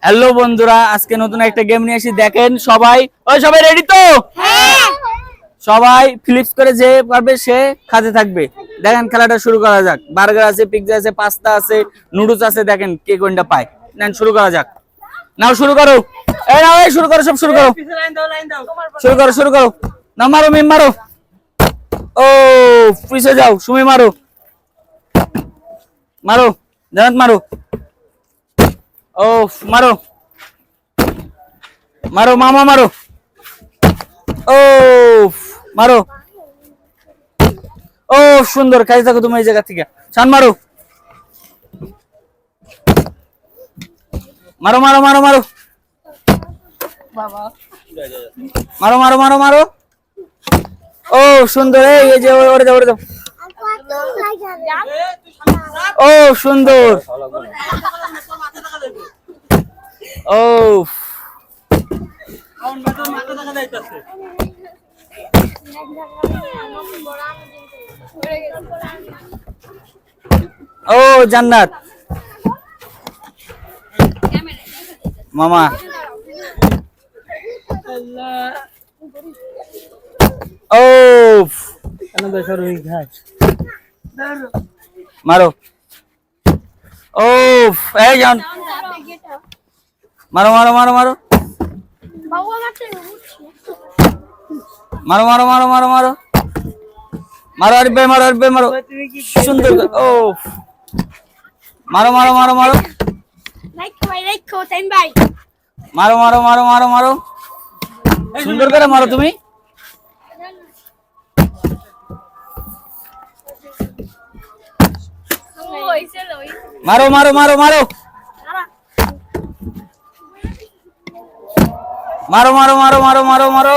Hello বন্ধুরা, আজকে নতুন একটা গেম নিয়ে এসেছি। দেখেন সবাই, সবাই রেডি তো? সবাই ফ্লিপস করে যে পারবে সে খাতে থাকবে। দেখেন খেলাটা শুরু করা যাক। বার্গার আছে, পিৎজা আছে, পাস্তা আছে, নুডলস আছে। দেখেন কে কোনটা পায়। নেন শুরু করা যাক। নাও শুরু করো। এই নাও, এই শুরু করো, সব শুরু করো। শুরু করো। না মারো, মিম মারো। ও পিছে যাও, সুমি মারো। মারো, জানাত মারো। ও মারো মারো, মামা মারো। ও মারো। ও সুন্দর, খাই থাকো তুমি এই জায়গা থেকে। শান মারো। মারো মারো মারো মারো মারো মারো মারো মারো। ও সুন্দর, এই যে ওরে দাও, ওরে দাও। ও সুন্দর। ও ও জান্নাত মামা। ও মারো। ও এই যান, মারো মারো মারো মারো মারো মারো মারো মারো মারো মারো। আরবে মারো, আরবে মারো। সুন্দর। ও মারো মারো মারো মারো মারো মারো মারো মারো মারো। সুন্দর করে মারো তুমি। মারো মারো মারো মারো মারো মারো মারো মারো মারো মারো।